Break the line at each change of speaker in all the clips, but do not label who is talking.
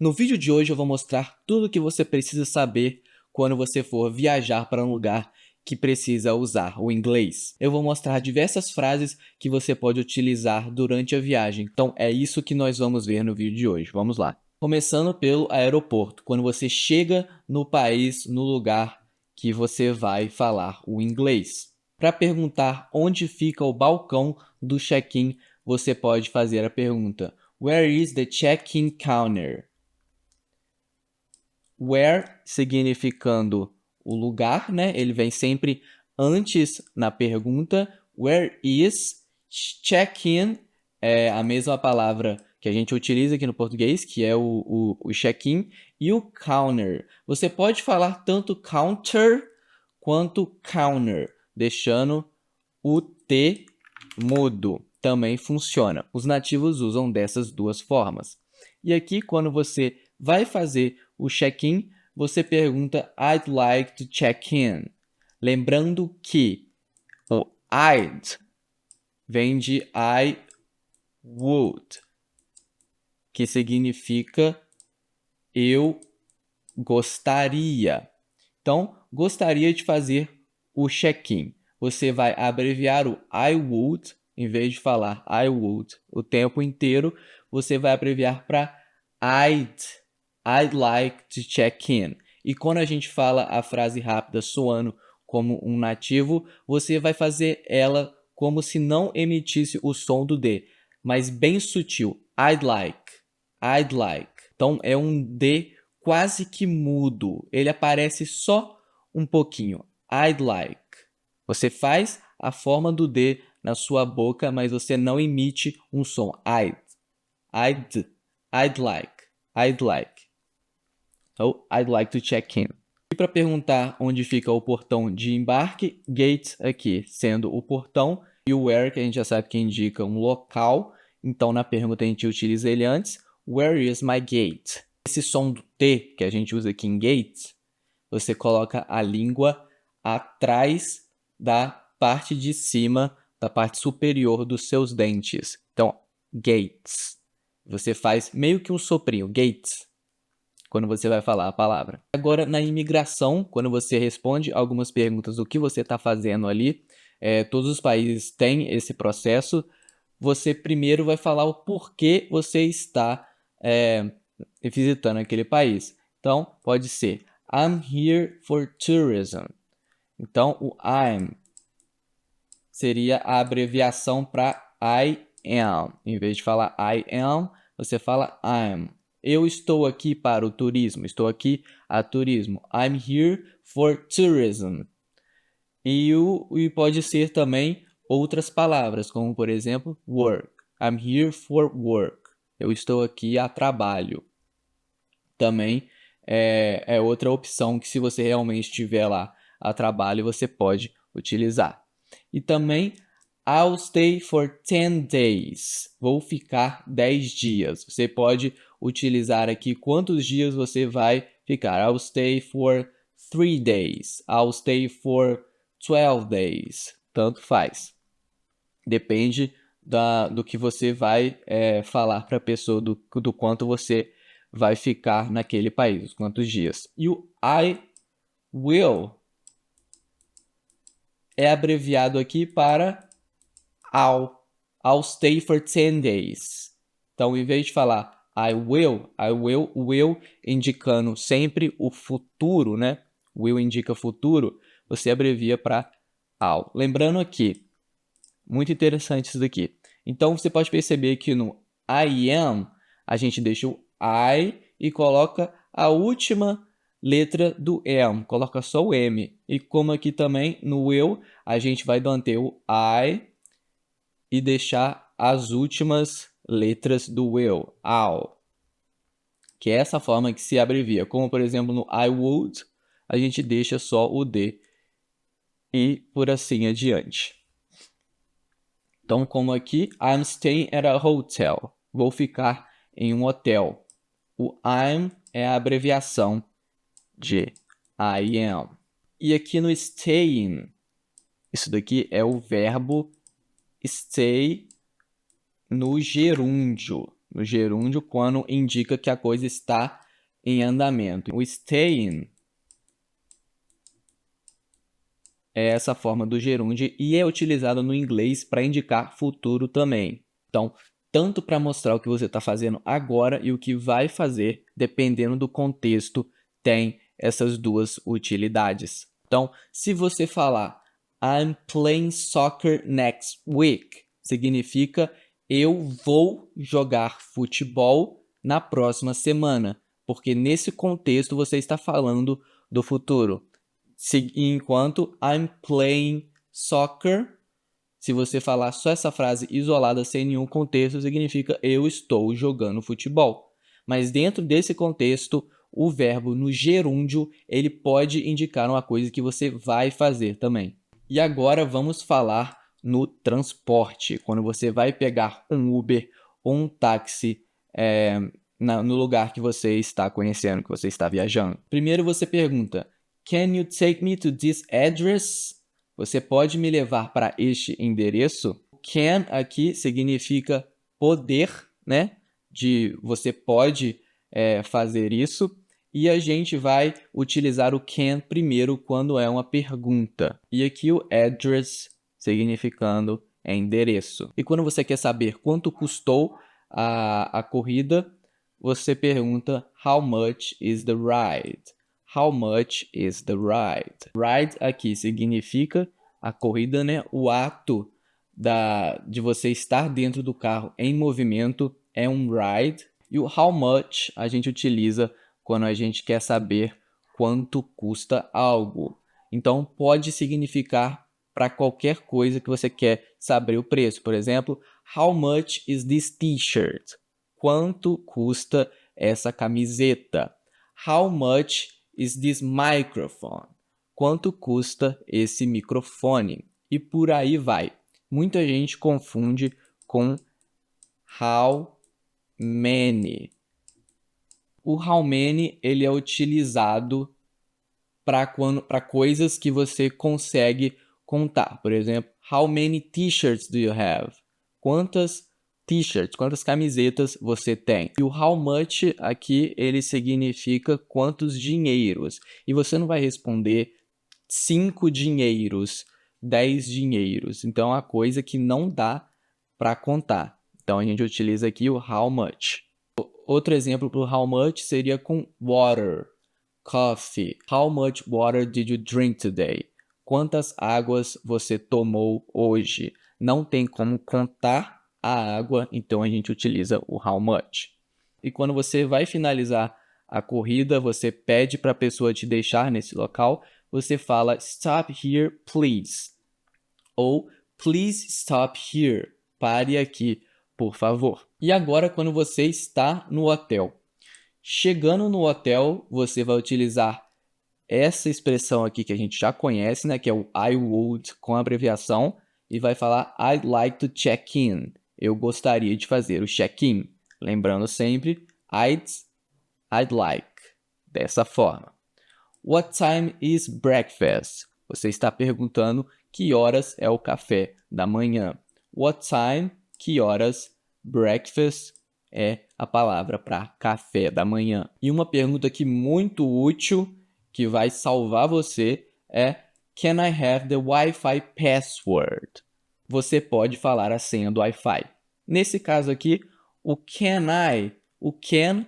No vídeo de hoje eu vou mostrar tudo o que você precisa saber quando você for viajar para um lugar que precisa usar o inglês. Eu vou mostrar diversas frases que você pode utilizar durante a viagem. Então é isso que nós vamos ver no vídeo de hoje. Vamos lá. Começando pelo aeroporto. Quando você chega no país, no lugar que você vai falar o inglês. Para perguntar onde fica o balcão do check-in, você pode fazer a pergunta: Where is the check-in counter? Where significando o lugar, né? Ele vem sempre antes na pergunta. Where is check-in? É a mesma palavra que a gente utiliza aqui no português, que é o check-in. E o counter. Você pode falar tanto counter quanto counter, deixando o T mudo. Também funciona. Os nativos usam dessas duas formas. E aqui, quando você vai fazer o check-in, você pergunta I'd like to check in. Lembrando que o I'd vem de I would, que significa eu gostaria. Então, gostaria de fazer o check-in. Você vai abreviar o I would, em vez de falar I would o tempo inteiro, você vai abreviar para I'd like to check in. E quando a gente fala a frase rápida soando como um nativo, você vai fazer ela como se não emitisse o som do D, mas bem sutil. I'd like. Então é um D quase que mudo. Ele aparece só um pouquinho. I'd like. Você faz a forma do D na sua boca, mas você não emite um som. I'd like. Então, I'd like to check in. E para perguntar onde fica o portão de embarque, gate aqui, sendo o portão, e o where, que a gente já sabe que indica um local. Então, na pergunta a gente utiliza ele antes. Where is my gate? Esse som do T que a gente usa aqui em gate, você coloca a língua atrás da parte de cima, da parte superior dos seus dentes. Então, gates. Você faz meio que um soprinho, gates, quando você vai falar a palavra. Agora, na imigração, quando você responde algumas perguntas do que você está fazendo ali, todos os países têm esse processo. Você primeiro vai falar o porquê você está visitando aquele país. Então, pode ser I'm here for tourism. Então, o I'm seria a abreviação para I am. Em vez de falar I am, você fala I'm. Eu estou aqui para o turismo. Estou aqui a turismo. I'm here for tourism. E pode ser também outras palavras, como por exemplo, work. I'm here for work. Eu estou aqui a trabalho. Também é outra opção que, se você realmente estiver lá a trabalho, você pode utilizar. E também, I'll stay for 10 days. Vou ficar 10 dias. Você pode utilizar aqui quantos dias você vai ficar. I'll stay for 3 days. I'll stay for 12 days. Tanto faz. Depende do que você vai falar para a pessoa, do quanto você vai ficar naquele país, quantos dias. E o I will é abreviado aqui para I'll stay for 10 days. Então, em vez de falar I will indicando sempre o futuro, né? Will indica futuro, você abrevia para I'll. Lembrando aqui, muito interessante isso daqui. Então, você pode perceber que no I am, a gente deixa o I e coloca a última letra do am, coloca só o M. E como aqui também no will, a gente vai manter o I e deixar as últimas letras do will, I'll. Que é essa forma que se abrevia. Como, por exemplo, no I would, a gente deixa só o D e por assim adiante. Então, como aqui, I'm staying at a hotel. Vou ficar em um hotel. O I'm é a abreviação de I am. E aqui no staying, isso daqui é o verbo stay no gerúndio. no gerúndio, quando indica que a coisa está em andamento. O staying é essa forma do gerúndio e é utilizado no inglês para indicar futuro também. Então, tanto para mostrar o que você está fazendo agora e o que vai fazer, dependendo do contexto, tem essas duas utilidades. Então, se você falar I'm playing soccer next week, significa eu vou jogar futebol na próxima semana, porque nesse contexto você está falando do futuro. Enquanto I'm playing soccer, se você falar só essa frase isolada sem nenhum contexto, significa eu estou jogando futebol. Mas dentro desse contexto, o verbo no gerúndio, ele pode indicar uma coisa que você vai fazer também. E agora vamos falar no transporte, quando você vai pegar um Uber ou um táxi no lugar que você está conhecendo, que você está viajando. Primeiro você pergunta, Can you take me to this address? Você pode me levar para este endereço? Can aqui significa poder, né? Você pode fazer isso. E a gente vai utilizar o can primeiro quando é uma pergunta. E aqui o address significando endereço. E quando você quer saber quanto custou a corrida, você pergunta How much is the ride? How much is the ride? Ride aqui significa a corrida, né? O ato de você estar dentro do carro em movimento é um ride. E o how much a gente utiliza quando a gente quer saber quanto custa algo. Então, pode significar para qualquer coisa que você quer saber o preço. Por exemplo, how much is this t-shirt? Quanto custa essa camiseta? How much is this microphone? Quanto custa esse microfone? E por aí vai. Muita gente confunde com how many. O how many ele é utilizado para coisas que você consegue contar. Por exemplo, how many t-shirts do you have? Quantas t-shirts, quantas camisetas você tem? E o how much aqui ele significa quantos dinheiros. E você não vai responder 5 dinheiros, 10 dinheiros. Então é uma coisa que não dá para contar. Então a gente utiliza aqui o how much. Outro exemplo para o how much seria com water, coffee. How much water did you drink today? Quantas águas você tomou hoje? Não tem como contar a água, então a gente utiliza o how much. E quando você vai finalizar a corrida, você pede para a pessoa te deixar nesse local, você fala stop here, please. Ou please stop here. Pare aqui, por favor. E agora, quando você está no hotel. Chegando no hotel, você vai utilizar essa expressão aqui que a gente já conhece, né? Que é o I would com abreviação. E vai falar I'd like to check in. Eu gostaria de fazer o check-in. Lembrando sempre, I'd like. Dessa forma. What time is breakfast? Você está perguntando que horas é o café da manhã. What time? Que horas? Breakfast é a palavra para café da manhã. E uma pergunta aqui muito útil que vai salvar você é Can I have the Wi-Fi password? Você pode falar a senha do Wi-Fi. Nesse caso aqui, o can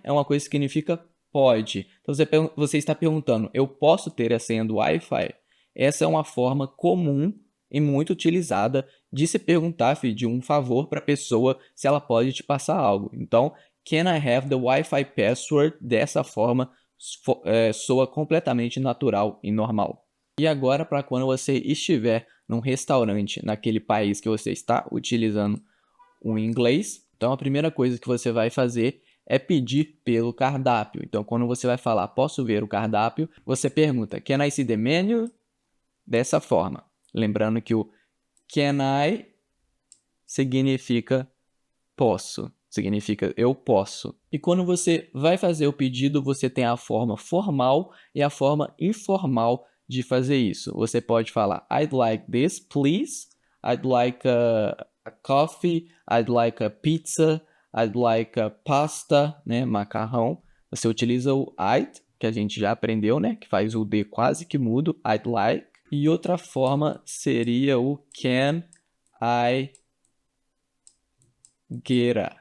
é uma coisa que significa pode. Então você está perguntando, eu posso ter a senha do Wi-Fi? Essa é uma forma comum e muito utilizada de se perguntar, de um favor para a pessoa se ela pode te passar algo. Então, can I have the Wi-Fi password? Dessa forma, soa completamente natural e normal. E agora, para quando você estiver num restaurante naquele país que você está utilizando o inglês, então a primeira coisa que você vai fazer é pedir pelo cardápio. Então, quando você vai falar, posso ver o cardápio, você pergunta, can I see the menu? Dessa forma. Lembrando que o can I significa posso, significa eu posso. E quando você vai fazer o pedido, você tem a forma formal e a forma informal de fazer isso. Você pode falar, I'd like this, please. I'd like a coffee. I'd like a pizza. I'd like a pasta, né, macarrão. Você utiliza o I'd, que a gente já aprendeu, né, que faz o D quase que mudo, I'd like. E outra forma seria o can I get a?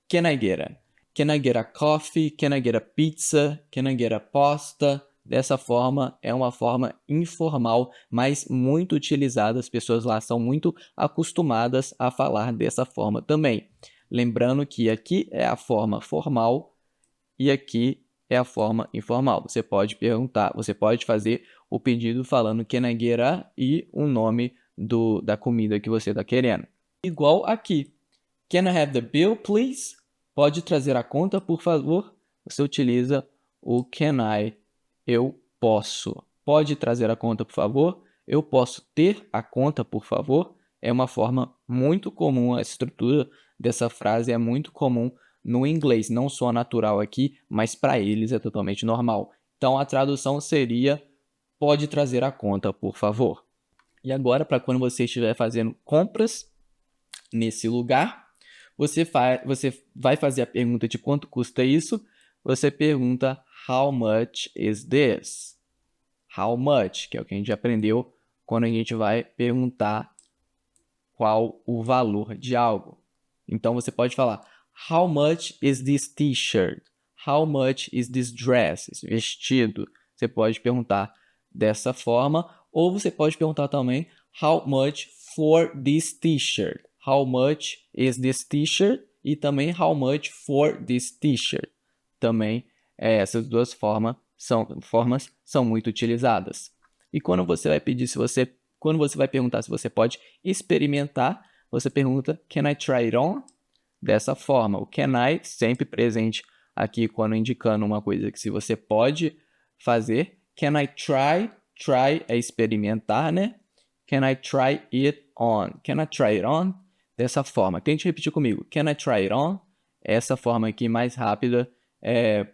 Can I get a? Can I get a coffee? Can I get a pizza? Can I get a pasta? Dessa forma, é uma forma informal, mas muito utilizada. As pessoas lá são muito acostumadas a falar dessa forma também. Lembrando que aqui é a forma formal e aqui é a forma informal. Você pode perguntar, você pode fazer o pedido falando can I get a e o nome da comida que você está querendo. Igual aqui. Can I have the bill, please? Pode trazer a conta, por favor? Você utiliza o can I, eu posso. Pode trazer a conta, por favor? Eu posso ter a conta, por favor? É uma forma muito comum, a estrutura dessa frase é muito comum no inglês, não só natural aqui, mas para eles é totalmente normal. Então a tradução seria: pode trazer a conta, por favor. E agora, para quando você estiver fazendo compras nesse lugar, você vai fazer a pergunta de quanto custa isso, você pergunta how much is this? How much, que é o que a gente aprendeu quando a gente vai perguntar qual o valor de algo. Então você pode falar how much is this t-shirt? How much is this dress? Esse vestido. Você pode perguntar dessa forma, ou você pode perguntar também how much for this t-shirt? How much is this t-shirt? E também how much for this t-shirt? Também essas duas formas são muito utilizadas. E quando você vai pedir, quando você vai perguntar se você pode experimentar, você pergunta can I try it on? Dessa forma, o can I sempre presente aqui quando indicando uma coisa que se você pode fazer. Can I try? Try é experimentar, né? Can I try it on? Can I try it on? Dessa forma. Tente repetir comigo. Can I try it on? Essa forma aqui mais rápida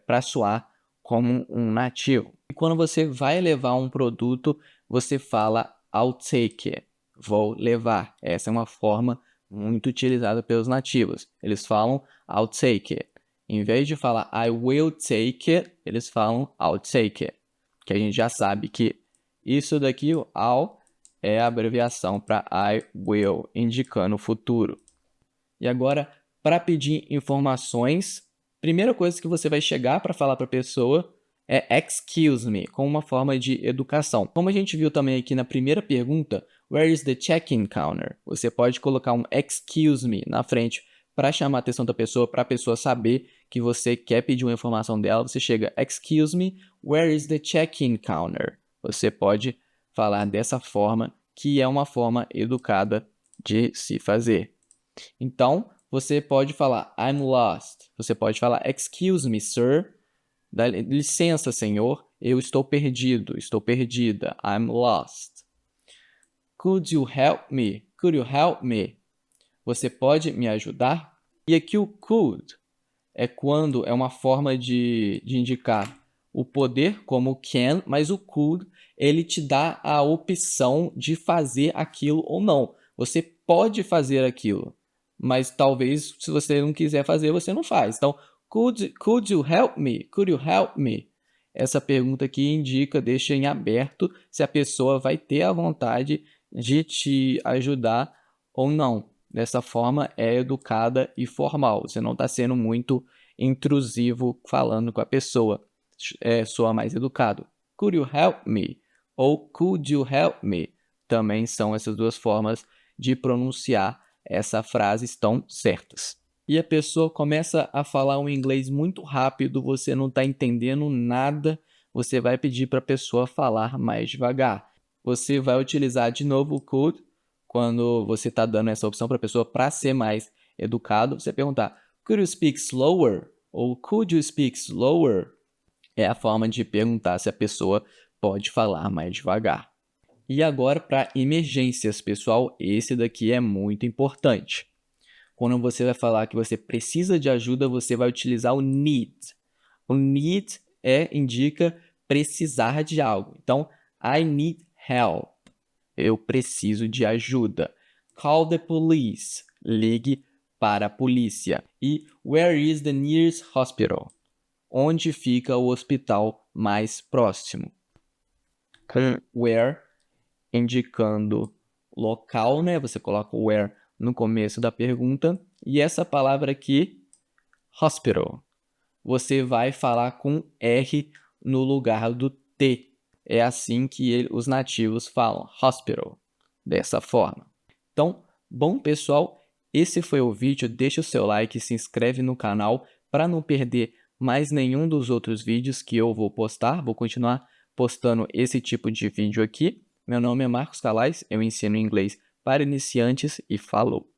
para soar como um nativo. E quando você vai levar um produto, você fala I'll take it. Vou levar. Essa é uma forma muito utilizada pelos nativos. Eles falam I'll take it. Em vez de falar I will take it, eles falam I'll take it. Que a gente já sabe que isso daqui, o I'll, é a abreviação para I will, indicando o futuro. E agora, para pedir informações, primeira coisa que você vai chegar para falar para a pessoa é excuse me, com uma forma de educação. Como a gente viu também aqui na primeira pergunta, where is the check-in counter? Você pode colocar um excuse me na frente para chamar a atenção da pessoa, para a pessoa saber que você quer pedir uma informação dela. Você chega, excuse me, where is the check-in counter? Você pode falar dessa forma, que é uma forma educada de se fazer. Então, você pode falar I'm lost. Você pode falar excuse me, sir. Dá licença, senhor. Eu estou perdido. Estou perdida. I'm lost. Could you help me? Could you help me? Você pode me ajudar? E aqui o could é quando é uma forma de indicar o poder como can, mas o could ele te dá a opção de fazer aquilo ou não. Você pode fazer aquilo, mas talvez se você não quiser fazer, você não faz. Então, could you help me? Could you help me? Essa pergunta aqui indica, deixa em aberto se a pessoa vai ter a vontade de te ajudar ou não. Dessa forma, é educada e formal. Você não está sendo muito intrusivo falando com a pessoa. Soa mais educado. Could you help me? Ou could you help me? Também são essas duas formas de pronunciar essa frase, estão certas. E a pessoa começa a falar um inglês muito rápido, você não está entendendo nada, você vai pedir para a pessoa falar mais devagar. Você vai utilizar de novo o could, quando você está dando essa opção para a pessoa para ser mais educado, você perguntar could you speak slower? Ou could you speak slower? É a forma de perguntar se a pessoa pode falar mais devagar. E agora para emergências, pessoal, esse daqui é muito importante. Quando você vai falar que você precisa de ajuda, você vai utilizar o need. O need indica precisar de algo. Então, I need help. Eu preciso de ajuda. Call the police. Ligue para a polícia. E where is the nearest hospital? Onde fica o hospital mais próximo? Com where indicando local, né? Você coloca o where no começo da pergunta. E essa palavra aqui, hospital, você vai falar com R no lugar do T. É assim que os nativos falam, hospital, dessa forma. Então, bom pessoal, esse foi o vídeo. Deixa o seu like e se inscreve no canal para não perder mais nenhum dos outros vídeos que eu vou postar. Vou continuar postando esse tipo de vídeo aqui. Meu nome é Marcos Calais, eu ensino inglês para iniciantes e falou!